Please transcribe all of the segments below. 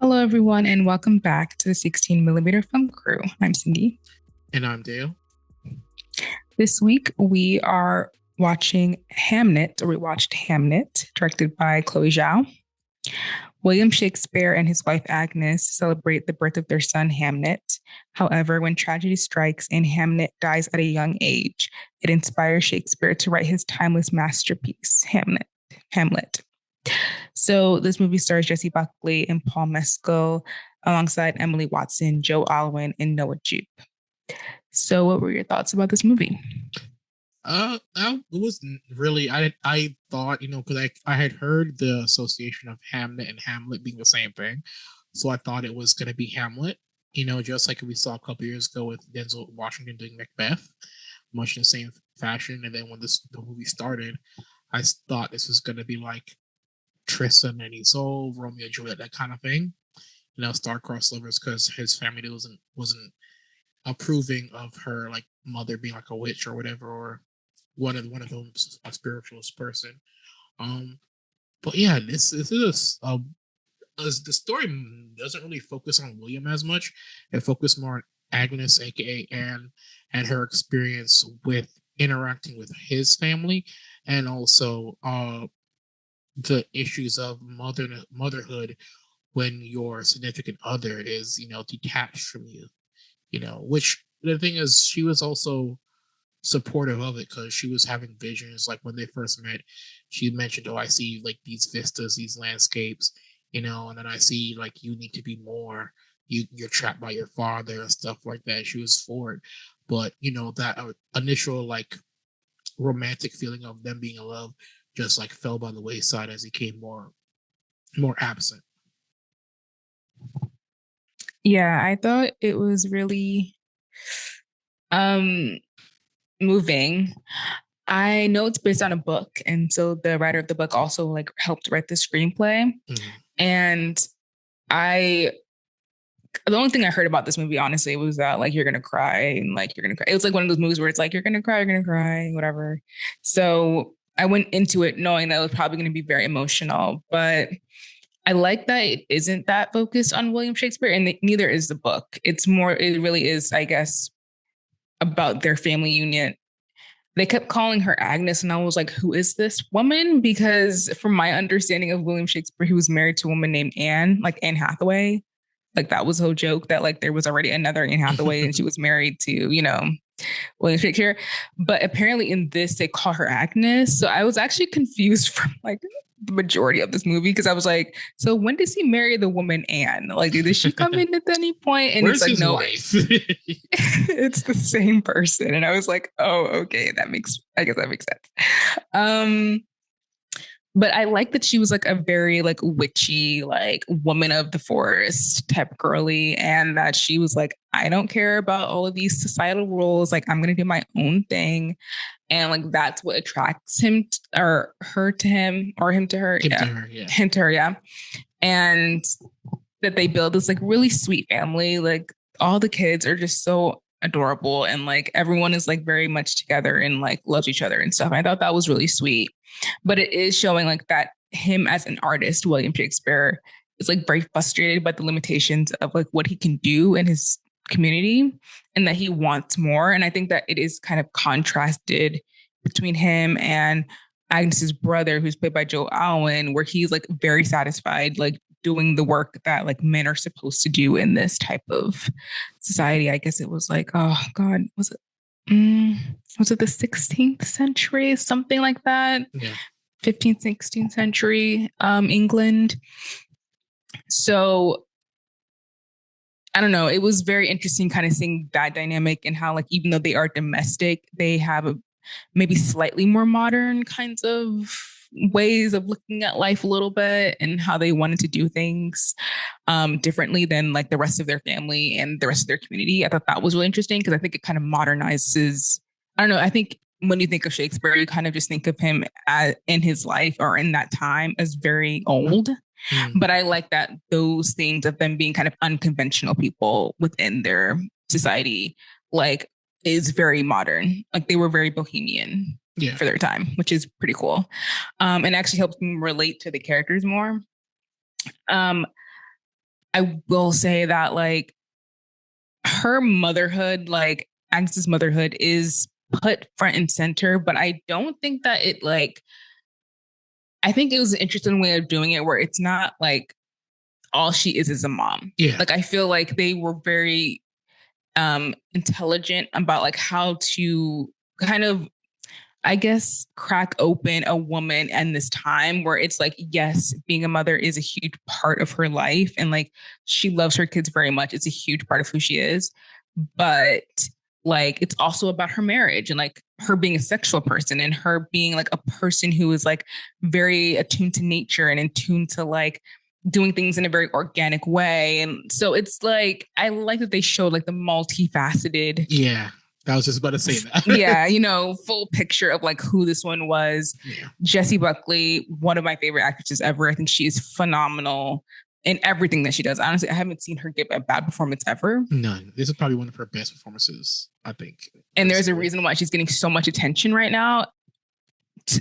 Hello, everyone, and welcome back to the 16 millimeter film crew. I'm Cindy. And I'm Dale. This week, we are watching Hamnet, or we watched Hamnet, directed by Chloe Zhao. William Shakespeare and his wife Agnes celebrate the birth of their son Hamnet. However, when tragedy strikes and Hamnet dies at a young age, it inspires Shakespeare to write his timeless masterpiece, Hamlet. So this movie stars Jesse Buckley and Paul Mescal alongside Emily Watson, Joe Alwyn, and Noah Jupe. So what were your thoughts about this movie? I was really I thought because I had heard the association of Hamnet and Hamlet being the same thing, so I thought it was gonna be Hamlet. Just like we saw a couple years ago with Denzel Washington doing Macbeth, much in the same fashion. And then when the movie started, I thought this was gonna be like Tristan and Isolde, Romeo and Juliet, that kind of thing. Star-crossed lovers, because his family wasn't approving of her like mother being like a witch or whatever, or one of them a spiritualist person. Um, but yeah, this is the story doesn't really focus on William as much. It focused more on Agnes, aka Anne, and her experience with interacting with his family, and also the issues of motherhood when your significant other is detached from you. Which the thing is, she was also supportive of it because she was having visions. Like when they first met, she mentioned, "Oh, I see like these vistas, these landscapes, and then I see like you need to be more. You're trapped by your father and stuff like that." She was for it, but that initial like romantic feeling of them being in love just like fell by the wayside as he came more absent. Yeah, I thought it was really um moving. I know it's based on a book, and so the writer of the book also like helped write the screenplay. Mm-hmm. And I the only thing I heard about this movie, honestly, was that like you're gonna cry and like you're gonna cry. It was like one of those movies where it's like you're gonna cry, whatever. So I went into it knowing that it was probably gonna be very emotional, but I like that it isn't that focused on William Shakespeare, and neither is the book. It really is, I guess, about their family union. They kept calling her Agnes, and I was like, who is this woman? Because from my understanding of William Shakespeare, he was married to a woman named Anne, like Anne Hathaway. Like that was the whole joke that like there was already another Anne Hathaway and she was married to, William Shakespeare. But apparently in this, they call her Agnes. So I was actually confused from like the majority of this movie because I was like, so when does he marry the woman Anne? Like, did she come in at any point? And it's Where's like, his no, wife? it's the same person. And I was like, oh, okay, I guess that makes sense. Um, but I like that she was like a very like witchy, like woman of the forest type girly, and that she was like, I don't care about all of these societal rules. Like, I'm gonna do my own thing, and like that's what attracts or her to him, or him to her. Him to Yeah, her, yeah. him to her. Yeah, and that they build this like really sweet family. Like all the kids are just so adorable, and like everyone is like very much together and like loves each other and stuff. I thought that was really sweet, but it is showing like that him as an artist, William Shakespeare, is like very frustrated by the limitations of like what he can do in his community, and that he wants more. And I think that it is kind of contrasted between him and Agnes's brother, who's played by Joe Alwyn, where he's like very satisfied, like doing the work that like men are supposed to do in this type of society. I guess it was like, oh God, was it the 16th century, something like that? Yeah. 15th, 16th century England. So I don't know. It was very interesting kind of seeing that dynamic and how like even though they are domestic, they have maybe slightly more modern kinds of ways of looking at life a little bit and how they wanted to do things differently than like the rest of their family and the rest of their community. I thought that was really interesting because I think it kind of modernizes. I don't know. I think when you think of Shakespeare, you kind of just think of him in his life or in that time as very old. Mm. But I like that those things of them being kind of unconventional people within their society, like is very modern. Like they were very bohemian Yeah. for their time, which is pretty cool. And actually helps me relate to the characters more. Um, I will say that like her motherhood, like Agnes's motherhood, is put front and center, but I don't think that it like. I think it was an interesting way of doing it, where it's not like all she is a mom. Yeah. Like I feel like they were very intelligent about like how to kind of, I guess, crack open a woman and this time where it's like, yes, being a mother is a huge part of her life. And like she loves her kids very much. It's a huge part of who she is. But like it's also about her marriage and like her being a sexual person and her being like a person who is like very attuned to nature and in tune to like doing things in a very organic way. And so it's like I like that they showed like the multifaceted, Yeah. I was just about to say that. yeah, you know, full picture of like who this one was. Yeah. Jessie Buckley, one of my favorite actresses ever. I think she is phenomenal in everything that she does. Honestly, I haven't seen her give a bad performance ever. None. This is probably one of her best performances, I think. And there's a reason why she's getting so much attention right now.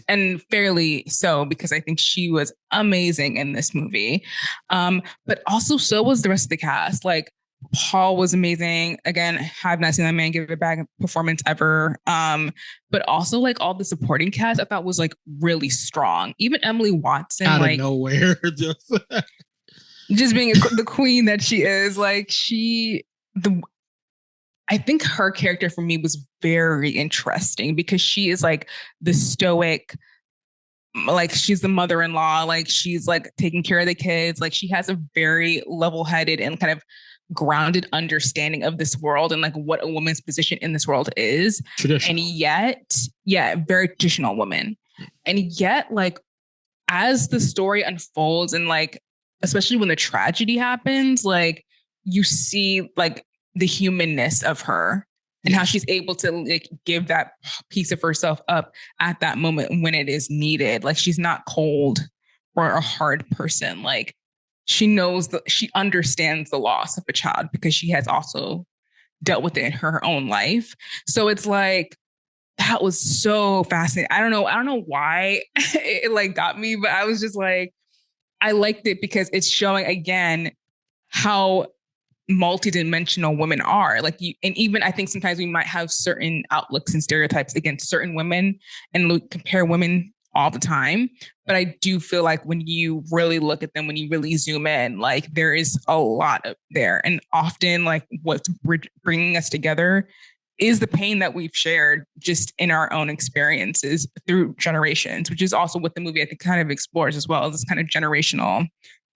And fairly so, because I think she was amazing in this movie. But also so was the rest of the cast. Like Paul was amazing. Again, have not seen that man give a bad performance ever. But also like all the supporting cast I thought was like really strong. Even Emily Watson, out like of nowhere, just being the queen that she is. Like I think her character for me was very interesting because she is like the stoic, like she's the mother-in-law, like she's like taking care of the kids, like she has a very level-headed and kind of grounded understanding of this world and like what a woman's position in this world is. And yet, yeah, very traditional woman. And yet, like as the story unfolds and like especially when the tragedy happens, like you see like the humanness of her and how she's able to like give that piece of herself up at that moment when it is needed. Like she's not cold or a hard person. Like she knows that she understands the loss of a child because she has also dealt with it in her own life. So it's like that was so fascinating. I don't know why it like got me, but I was just like, I liked it because it's showing again how multidimensional women are. Like you, and even I think sometimes we might have certain outlooks and stereotypes against certain women and compare women all the time. But I do feel like when you really look at them, when you really zoom in, like there is a lot of there. And often like what's bringing us together is the pain that we've shared just in our own experiences through generations, which is also what the movie I think kind of explores as well, this kind of generational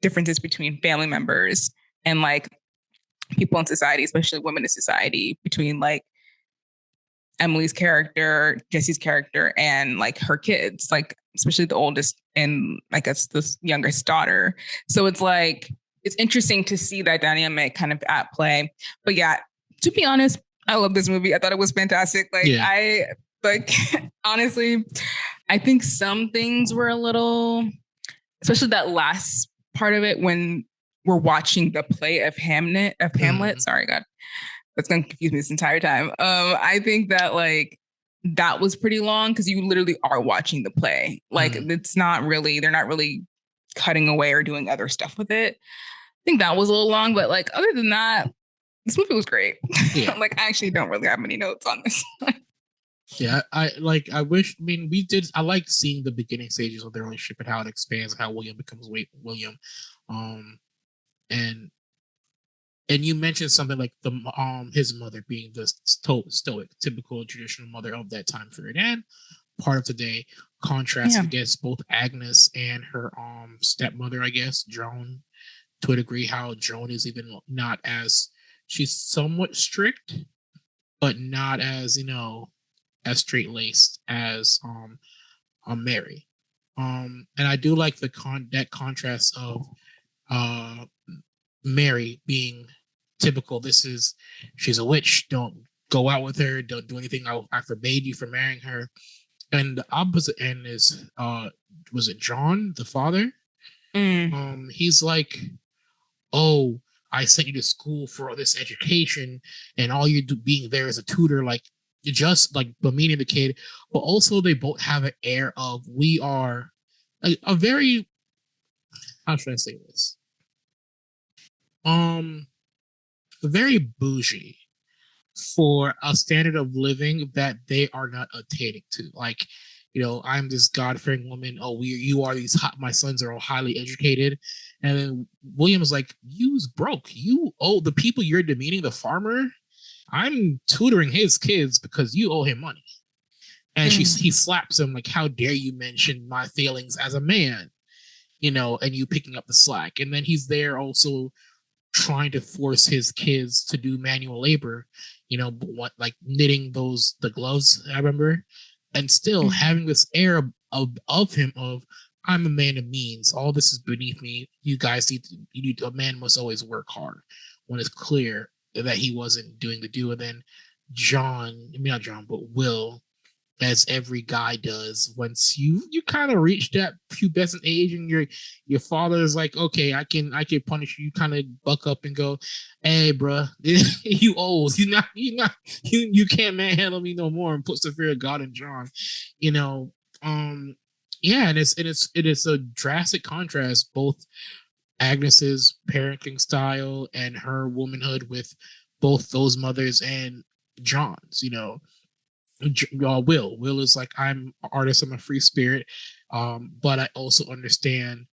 differences between family members and like people in society, especially women in society, between like Emily's character, Jesse's character, and like her kids, like especially the oldest and like it's the youngest daughter. So it's like it's interesting to see that dynamic kind of at play. But yeah, to be honest, I love this movie. I thought it was fantastic. Like I like honestly, I think some things were a little, especially that last part of it when we're watching the play of Hamlet. Sorry, God, that's gonna confuse me this entire time. I think that like that was pretty long because you literally are watching the play. Like it's not really, they're not really cutting away or doing other stuff with it. I think that was a little long, but like other than that, this movie was great. Yeah. Like I actually don't really have many notes on this. Yeah, I wish. I mean, I like seeing the beginning stages of their relationship and how it expands, and how William becomes William, and you mentioned something like the his mother being the stoic, typical traditional mother of that time period, and part of today, contrasted against both Agnes and her stepmother, I guess, Joan, to a degree. How Joan is even not as, she's somewhat strict, but not as as straight laced as Mary. And I do like that contrast of Mary being typical. She's a witch. Don't go out with her. Don't do anything. I forbade you from marrying her. And the opposite end is was it John, the father? He's like, oh, I sent you to school for this education, and all you do being there as a tutor, like just like demeaning the kid. But also they both have an air of, we are a very, how should I say this? Um, very bougie for a standard of living that they are not attaining to. Like, I'm this God-fearing woman. Oh, you are these my sons are all highly educated, and then William's like, you's broke. You owe the people you're demeaning, the farmer. I'm tutoring his kids because you owe him money. And he slaps him like, how dare you mention my failings as a man, and you picking up the slack. And then he's there also trying to force his kids to do manual labor, what like knitting the gloves, I remember, and still having this air of him of I'm a man of means. All this is beneath me. You guys a man must always work hard when it's clear that he wasn't doing the do. And then not John, but Will, as every guy does, once you kind of reach that pubescent age and your father is like, okay, I can punish you, kind of buck up and go, hey bruh, you old, you can't manhandle me no more, and puts the fear of God in John. Yeah, and it is a drastic contrast, both Agnes's parenting style and her womanhood with both those mothers and John's. Will is like, I'm an artist, I'm a free spirit, but I also understand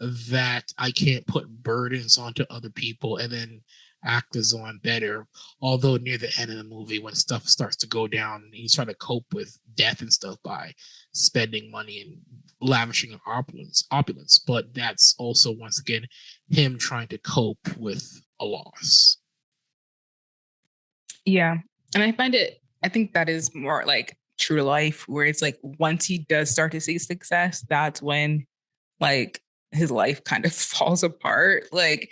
that I can't put burdens onto other people and then act as though I'm better. Although near the end of the movie, when stuff starts to go down, he's trying to cope with death and stuff by spending money and lavishing on opulence. But that's also, once again, him trying to cope with a loss. Yeah. And I think that is more like true to life, where it's like once he does start to see success, that's when like his life kind of falls apart. Like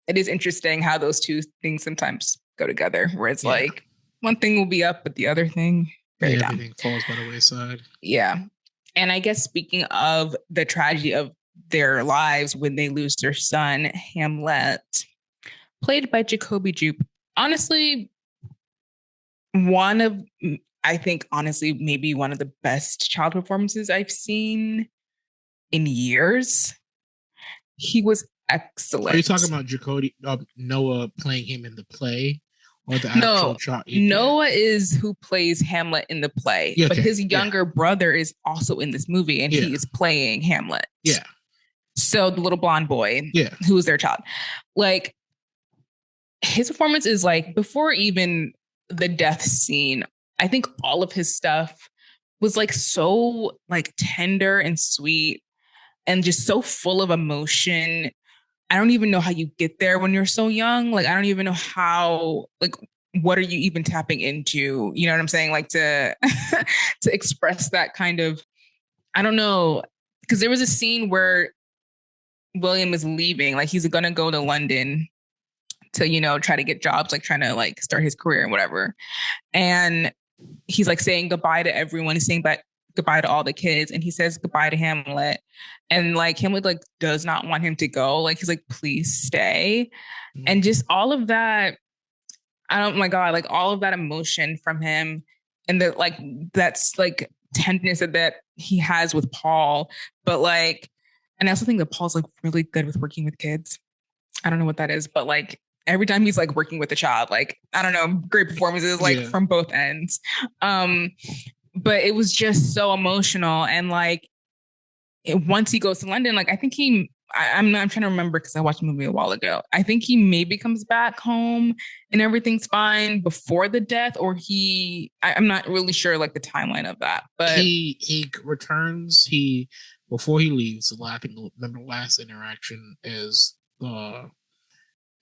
it is interesting how those two things sometimes go together, where it's like one thing will be up, but the other thing very down. Everything falls by the wayside. Yeah. And I guess speaking of the tragedy of their lives when they lose their son, Hamlet, played by Jacoby Jupe. Honestly, maybe one of the best child performances I've seen in years. He was excellent. Are you talking about Jacoby Noah playing him in the play, or the actual child? Noah is who plays Hamlet in the play, but his younger brother is also in this movie, and he is playing Hamlet. Yeah. So the little blonde boy, who is their child, like his performance is like, before even the death scene, I think all of his stuff was like so like tender and sweet and just so full of emotion. I don't even know how you get there when you're so young. Like, I don't even know how, like, what are you even tapping into? You know what I'm saying? Like to express that kind of, I don't know. Because there was a scene where William is leaving, like he's going to go to London to, try to get jobs, like trying to like start his career and whatever. And he's like saying goodbye to everyone. He's saying goodbye to all the kids, and he says goodbye to Hamlet, and like Hamlet like does not want him to go. Like he's like, please stay. And just all of that, oh my God, like all of that emotion from him, and the like that's like tenderness that he has with Paul. But like, and I also think that Paul's like really good with working with kids. I don't know what that is, but like every time he's like working with a child, like, I don't know, great performances like from both ends. But it was just so emotional. And like once he goes to London, like I think I'm trying to remember because I watched the movie a while ago. I think he maybe comes back home and everything's fine before the death, or I'm not really sure like the timeline of that. But he returns. Before he leaves, I think the last interaction is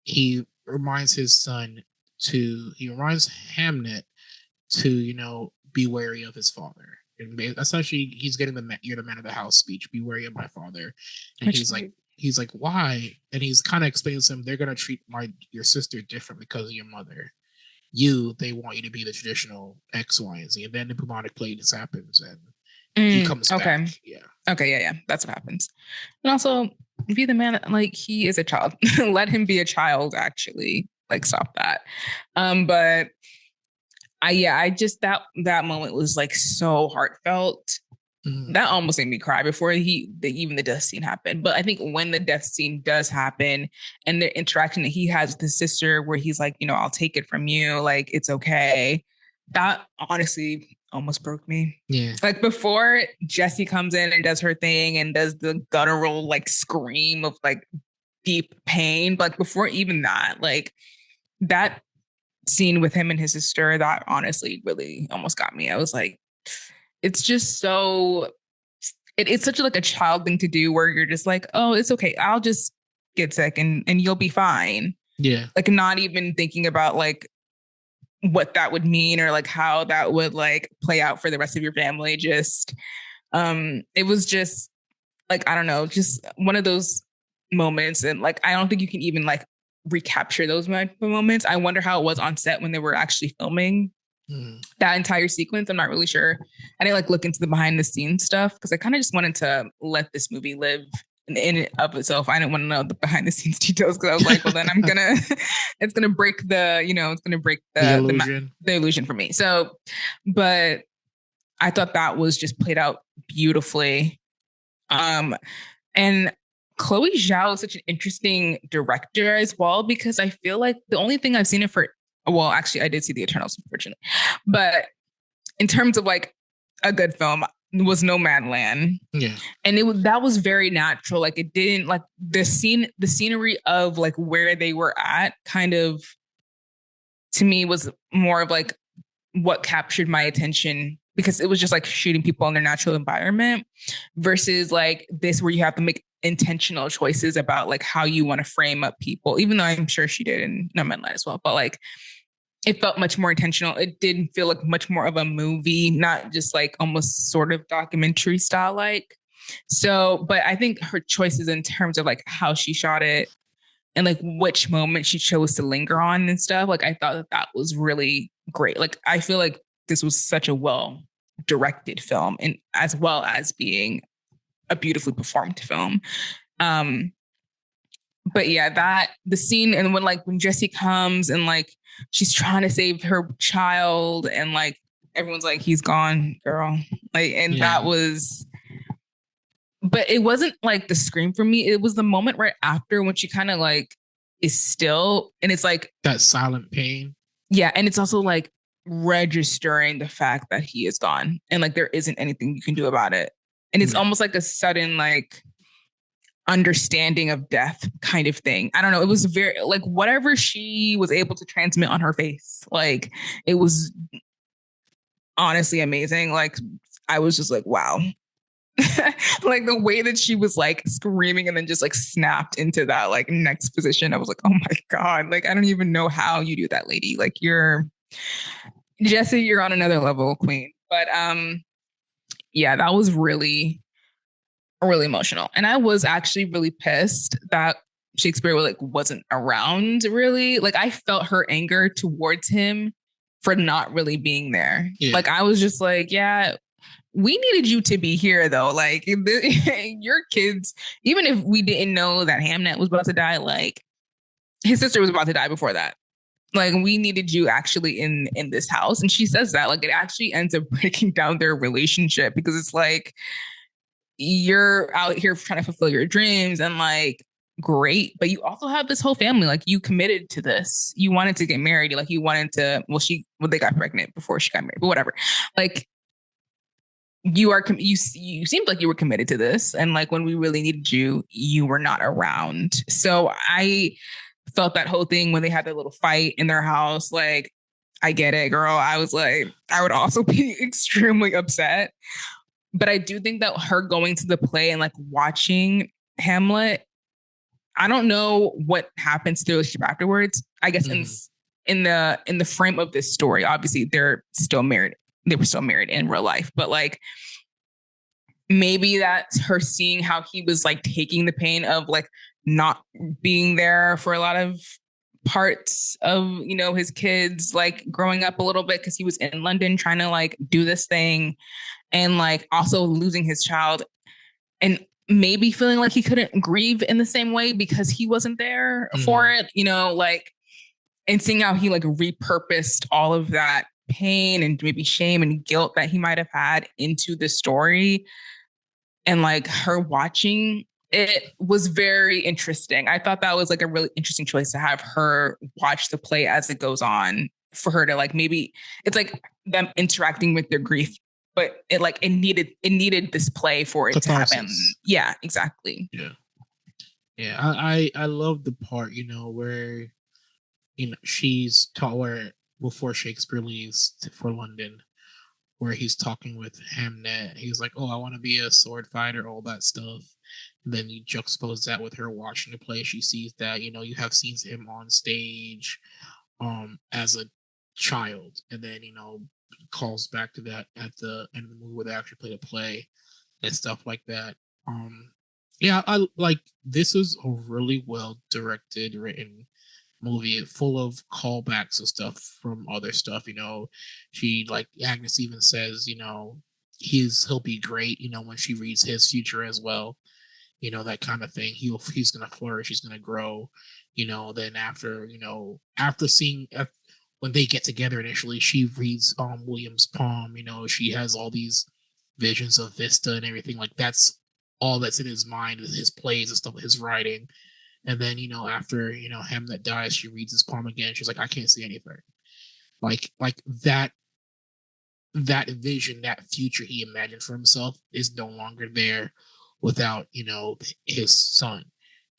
he reminds Hamnet to be wary of his father. And essentially, he's getting "you're the man of the house" speech. Be wary of my father. And he's like, why? And he's kind of explaining to him, they're gonna treat your sister different because of your mother. They want you to be the traditional X, Y, and Z. And then the bubonic plague happens, and he comes back. Yeah. Okay. Yeah. That's what happens. And also, be the man. Like he is a child. Let him be a child. Actually, like stop that. But I just that moment was like so heartfelt. That almost made me cry before even the death scene happened. But I think when the death scene does happen and the interaction that he has with his sister, where he's like, I'll take it from you, like it's okay. That honestly almost broke me. Yeah. Like before Jessie comes in and does her thing and does the guttural like scream of like deep pain. But like before even that, like that scene with him and his sister, that honestly really almost got me. I was like, it's just so it's such like a child thing to do where you're just like, oh, it's okay. I'll just get sick and you'll be fine. Yeah. Like not even thinking about like what that would mean or like how that would like play out for the rest of your family. Just it was just like, I don't know, just one of those moments. And like, I don't think you can even like recapture those moments. I wonder how it was on set when they were actually filming that entire sequence. I'm not really sure. I didn't like look into the behind the scenes stuff because I kind of just wanted to let this movie live in and of itself. I didn't want to know the behind the scenes details because I was like, well, then it's gonna break the illusion. The illusion for me. So, but I thought that was just played out beautifully. And Chloe Zhao is such an interesting director as well, because I feel like the only thing I've seen it for, well, actually, I did see The Eternals, unfortunately. But in terms of like a good film, was Nomadland. Yeah. And that was very natural. Like it didn't like the scenery of like where they were at kind of, to me, was more of like what captured my attention, because it was just like shooting people in their natural environment versus like this where you have to make intentional choices about like how you want to frame up people, even though I'm sure she did in Nomadland as well. But like it felt much more intentional. It didn't feel like much more of a movie, not just like almost sort of documentary style like. So, but I think her choices in terms of like how she shot it and like which moment she chose to linger on and stuff, like I thought that was really great. Like I feel like this was such a well directed film, and as well as being a beautifully performed film. But yeah, that the scene, and when Jessie comes and like she's trying to save her child and like everyone's like, he's gone, girl. Like, and that was, but it wasn't like the scream for me. It was the moment right after when she kind of like is still, and it's like that silent pain. Yeah. And it's also like registering the fact that he is gone and like there isn't anything you can do about it. And it's almost like a sudden like understanding of death kind of thing. I don't know. It was very like whatever she was able to transmit on her face. Like it was honestly amazing. Like I was just like, wow. Like the way that she was like screaming and then just like snapped into that like next position. I was like, oh my God. Like I don't even know how you do that, lady. Like Jessie, you're on another level, queen. But yeah, that was really emotional. And I was actually really pissed that Shakespeare wasn't around really. Like I felt her anger towards him for not really being there. Yeah. Like I was just like, yeah, we needed you to be here though. Like your kids, even if we didn't know that Hamnet was about to die, like his sister was about to die before that. Like we needed you actually in this house. And she says that like it actually ends up breaking down their relationship because it's like, you're out here trying to fulfill your dreams and like great, but you also have this whole family. Like you committed to this. You wanted to get married. Like you wanted to. They got pregnant before she got married, but whatever. Like you seemed like you were committed to this, and like when we really needed you, you were not around. So I felt that whole thing when they had that little fight in their house. Like I get it, girl. I was like, I would also be extremely upset. But I do think that her going to the play and like watching Hamlet, I don't know what happens to the relationship afterwards. I guess in the frame of this story, obviously they're still married. They were still married in real life, but like maybe that's her seeing how he was like taking the pain of like not being there for a lot of parts of, his kids like growing up a little bit because he was in London trying to like do this thing. And like also losing his child and maybe feeling like he couldn't grieve in the same way because he wasn't there for it, like, and seeing how he like repurposed all of that pain and maybe shame and guilt that he might have had into the story. And like her watching it was very interesting. I thought that was like a really interesting choice to have her watch the play as it goes on, for her to like, maybe it's like them interacting with their grief, but it needed this play for it to happen. Catharsis. Yeah, exactly. Yeah. Yeah. I love the part, where she's taught where before Shakespeare leaves for London, where he's talking with Hamnet. He's like, "Oh, I want to be a sword fighter," all that stuff. And then you juxtapose that with her watching the play. She sees that, you have scenes of him on stage, as a child, and then calls back to that at the end of the movie where they actually play the play and stuff like that. Yeah, I like this is a really well directed, written movie full of callbacks and stuff from other stuff. She like Agnes even says, he'll be great, when she reads his future as well. That kind of thing. He's gonna flourish, he's gonna grow. Then after seeing when they get together initially, she reads William's poem. She has all these visions of Vista and everything. Like that's all that's in his mind, his plays and stuff, his writing. And then, after, Hamlet dies, she reads his poem again. She's like, I can't see anything. Like that vision, that future he imagined for himself is no longer there without, his son.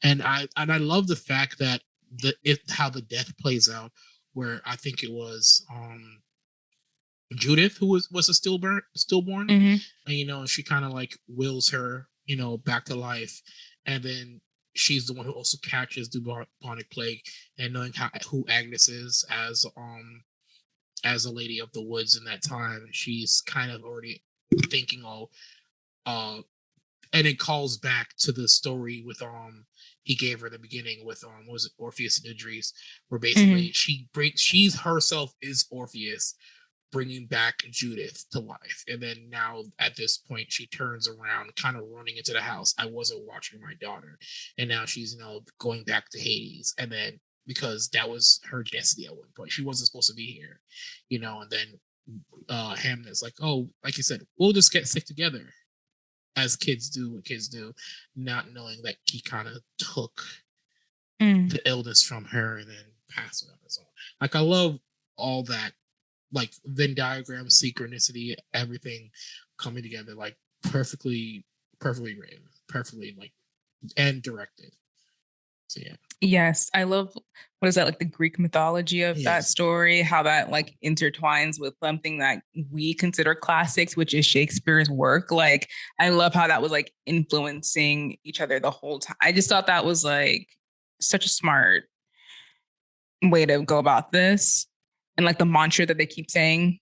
And I love the fact that how the death plays out, where I think it was Judith who was a stillborn, Mm-hmm. and she kind of like wills her, back to life, and then she's the one who also catches the bubonic plague, and knowing who Agnes is as a lady of the woods in that time, she's kind of already thinking, and it calls back to the story with he gave her in the beginning with was it Orpheus and Idris, where basically she's herself is Orpheus bringing back Judith to life. And then now at this point, she turns around, kind of running into the house. I wasn't watching my daughter. And now she's, going back to Hades. And then because that was her destiny at one point, she wasn't supposed to be here, and then Hamlet's like, oh, like you said, we'll just get sick together as kids do what kids do, not knowing that he kind of took the illness from her and then passed it on his own. Like, I love all that, like Venn diagram, synchronicity, everything coming together, like perfectly written, perfectly like and directed. So yeah. Yes, I love, what is that, like the Greek mythology of that story, how that like intertwines with something that we consider classics, which is Shakespeare's work. Like, I love how that was like influencing each other the whole time. I just thought that was like such a smart way to go about this. And like the mantra that they keep saying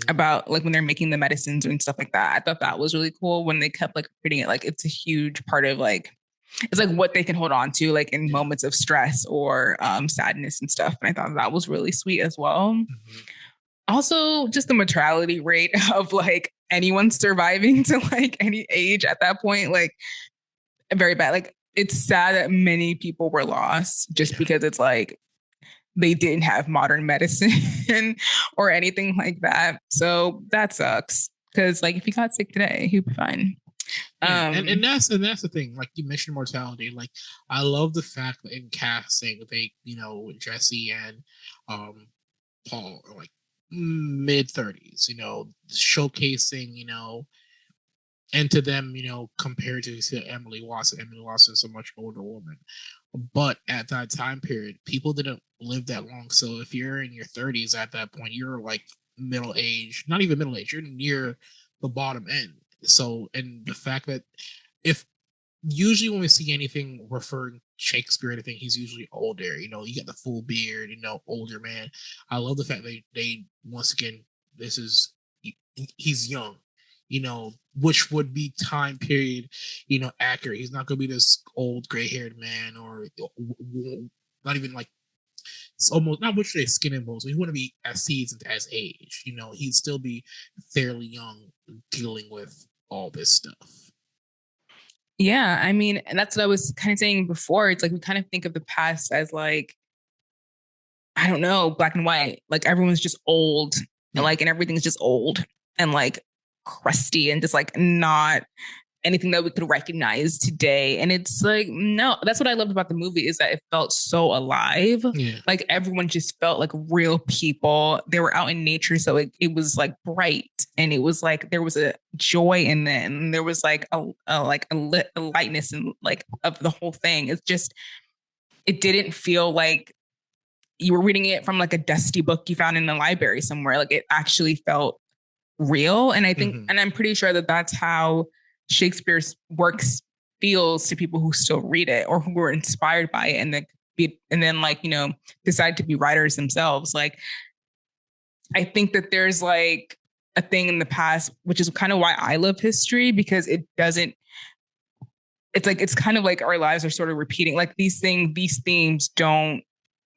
about like when they're making the medicines and stuff like that. I thought that was really cool when they kept like repeating it. Like it's a huge part of like, it's like what they can hold on to like in moments of stress or sadness and stuff. And I thought that was really sweet as well. Also, just the mortality rate of like anyone surviving to like any age at that point, like very bad. Like it's sad that many people were lost just because it's like they didn't have modern medicine or anything like that. So that sucks. Because like if he got sick today, he'd be fine. Yeah, and that's the thing. Like you mentioned mortality. Like I love the fact that in casting they, Jesse and Paul are like mid-30s, showcasing, and to them, compared to Emily Watson. Emily Watson is a much older woman. But at that time period, people didn't live that long. So if you're in your 30s at that point, you're like middle age, not even middle age, you're near the bottom end. So, and the fact that if usually when we see anything referring Shakespeare or anything, he's usually older, you got the full beard, older man. I love the fact they once again, he's young, which would be time period, accurate. He's not going to be this old gray haired man or not even like, it's almost not which they skin and bones. So he wouldn't be as seasoned as age, he'd still be fairly young dealing with all this stuff. Yeah, I mean, and that's what I was kind of saying before. It's like we kind of think of the past as like, I don't know, black and white. Like everyone's just old and like, and everything's just old and like crusty and just like not anything that we could recognize today. And it's like, no, that's what I loved about the movie, is that it felt so alive. Yeah. Like everyone just felt like real people. They were out in nature. So it was like bright, and it was like, there was a joy in it. And there was like a lightness and like of the whole thing. It's just, it didn't feel like you were reading it from like a dusty book you found in the library somewhere. Like it actually felt real. And I think, and I'm pretty sure that that's how Shakespeare's works feels to people who still read it or who were inspired by it and then like, you know, decide to be writers themselves. Like, I think that there's like a thing in the past, which is kind of why I love history, because it's like, it's kind of like our lives are sort of repeating, like these themes don't,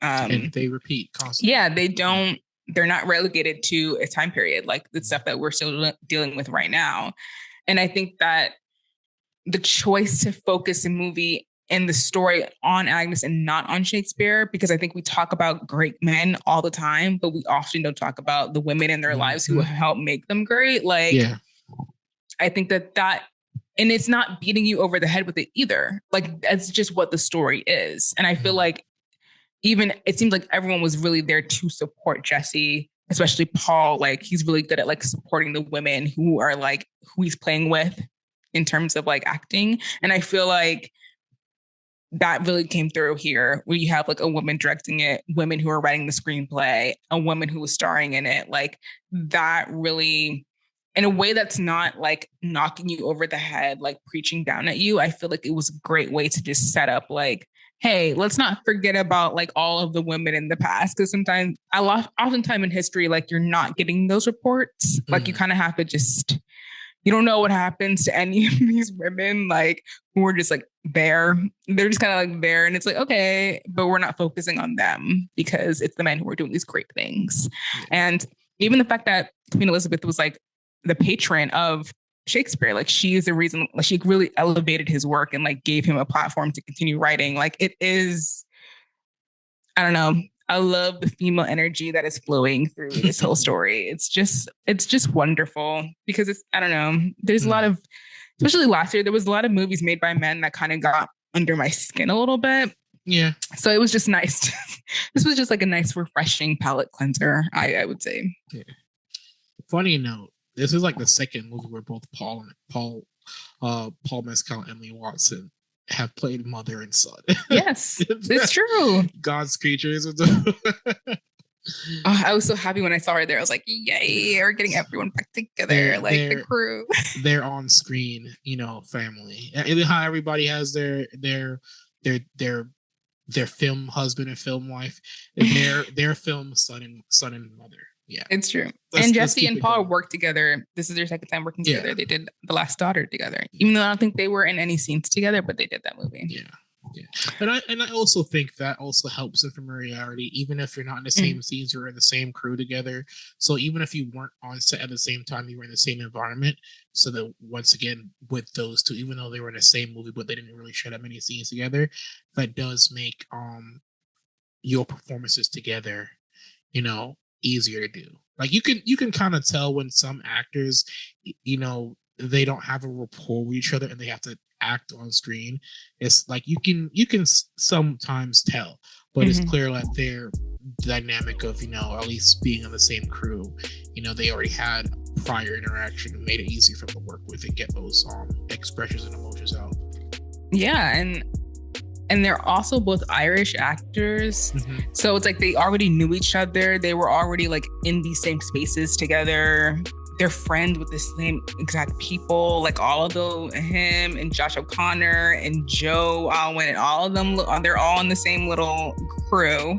and they repeat constantly. Yeah, they're not relegated to a time period, like the stuff that we're still dealing with right now. And I think that the choice to focus the movie and the story on Agnes and not on Shakespeare, because I think we talk about great men all the time, but we often don't talk about the women in their lives who help make them great. Like, I think that, and it's not beating you over the head with it either. Like, that's just what the story is. And I feel like even, it seems like everyone was really there to support Jesse, especially Paul. Like, he's really good at like supporting the women who are like, who he's playing with in terms of like acting. And I feel like that really came through here, where you have like a woman directing it, women who are writing the screenplay, a woman who was starring in it. Like, that really, in a way that's not like knocking you over the head, like preaching down at you. I feel like it was a great way to just set up like, hey, let's not forget about like all of the women in the past. Because sometimes, oftentimes in history, like you're not getting those reports. Like you kind of have to just, you don't know what happens to any of these women, like who are just like there. They're just kind of like there. And it's like, okay, but we're not focusing on them because it's the men who are doing these great things. And even the fact that Queen Elizabeth was like the patron of Shakespeare, like she is the reason, like she really elevated his work and like gave him a platform to continue writing. Like, it is, I don't know, I love the female energy that is flowing through this whole story. It's just wonderful, because it's, I don't know, there's a lot of, especially last year, there was a lot of movies made by men that kind of got under my skin a little bit. Yeah. So it was just nice. This was just like a nice, refreshing palate cleanser, I would say. Yeah. Funny note, this is like the second movie where both Paul Mescal and Emily Watson have played mother and son. Yes, it's true. God's creatures. I was so happy when I saw her there. I was like, yay, we're getting everyone back together, like the crew. They're on screen, you know, family. And how everybody has their film husband and film wife, and their film son and mother. Yeah, it's true. And Jesse and Paul worked together. This is their second time working together. They did The Last Daughter together, even though I don't think they were in any scenes together, but they did that movie. Yeah. And I also think that also helps in familiarity, even if you're not in the same scenes, you're in the same crew together. So even if you weren't on set at the same time, you were in the same environment. So that once again, with those two, even though they were in the same movie, but they didn't really share that many scenes together, that does make your performances together, you know, easier to do. Like you can kind of tell when some actors, you know, they don't have a rapport with each other and they have to act on screen. It's like you can sometimes tell, but it's clear that their dynamic of, you know, at least being on the same crew, you know, they already had prior interaction and made it easy for them to work with and get those expressions and emotions out. Yeah, and they're also both Irish actors. So it's like they already knew each other. They were already like in these same spaces together. They're friends with the same exact people, like all of him and Josh O'Connor and Joe Alwyn, and all of them, they're all in the same little crew.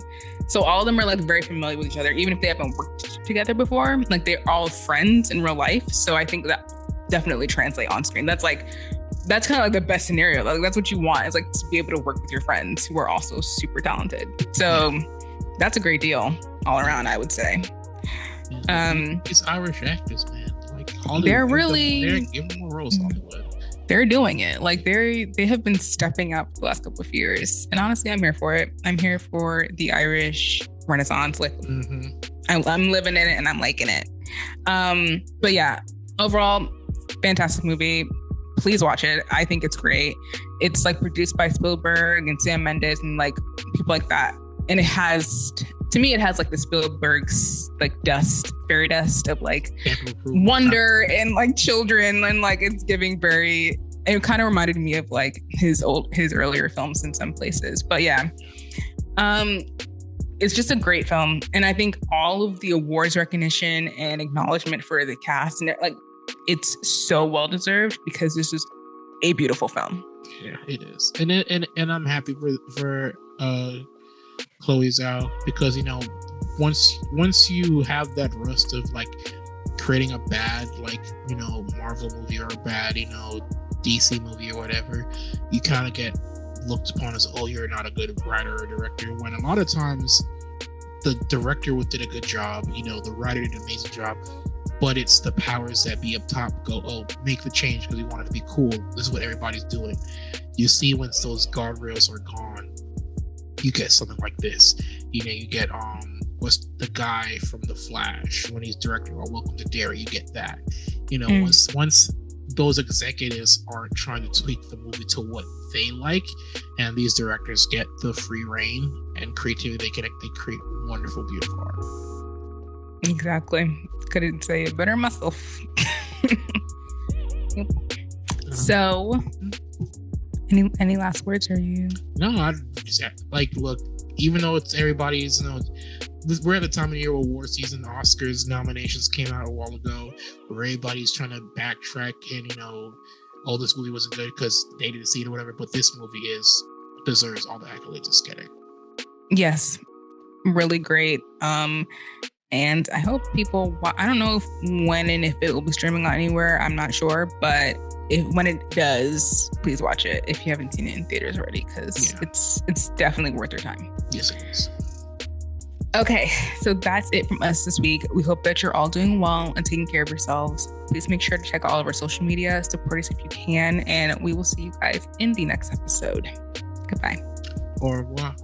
So all of them are like very familiar with each other, even if they haven't worked together before. Like they're all friends in real life. So I think that definitely translate on screen. That's kind of like the best scenario. Like that's what you want, is like to be able to work with your friends who are also super talented. So that's a great deal all around, I would say. These Irish actors, man, like Hollywood, they're giving them a rose, Hollywood. They're doing it. Like they have been stepping up the last couple of years, and honestly, I'm here for it. I'm here for the Irish Renaissance. Like I'm living in it and I'm liking it. But yeah, overall, fantastic movie. Please watch it. I think it's great. It's like produced by Spielberg and Sam Mendes and like people like that. And it has, to me, it has like the Spielberg's like dust, fairy dust of like wonder and like children, and like it's giving very. It kind of reminded me of like his earlier films in some places. But yeah, it's just a great film, and I think all of the awards recognition and acknowledgement for the cast and like it's so well deserved because this is a beautiful film. Yeah, it is, and I'm happy for Chloe Zhao, because you know once you have that rust of like creating a bad like you know Marvel movie or a bad you know DC movie or whatever, you kind of get looked upon as, oh, you're not a good writer or director, when a lot of times the director did a good job, you know, the writer did an amazing job, but it's the powers that be up top go, oh, make the change because we want it to be cool. This is what everybody's doing. You see, once those guardrails are gone, you get something like this. You know, you get what's the guy from The Flash when he's directing Welcome to Derry, you get that. You know, once those executives aren't trying to tweak the movie to what they like, and these directors get the free reign and creativity, they create wonderful, beautiful art. Exactly. Couldn't say it better myself. So, any last words? Are you? No, I just like look. Even though it's everybody's, you know, we're at the time of the year where award season, Oscars nominations came out a while ago, where everybody's trying to backtrack and you know, oh, this movie wasn't good because they didn't see it or whatever. But this movie deserves all the accolades it's getting. Yes, really great. And I hope people. I don't know when and if it will be streaming on anywhere. I'm not sure, but when it does, please watch it if you haven't seen it in theaters already, because it's definitely worth your time. Yes, it is. Okay, so that's it from us this week. We hope that you're all doing well and taking care of yourselves. Please make sure to check all of our social media, support us if you can, and we will see you guys in the next episode. Goodbye. Au revoir.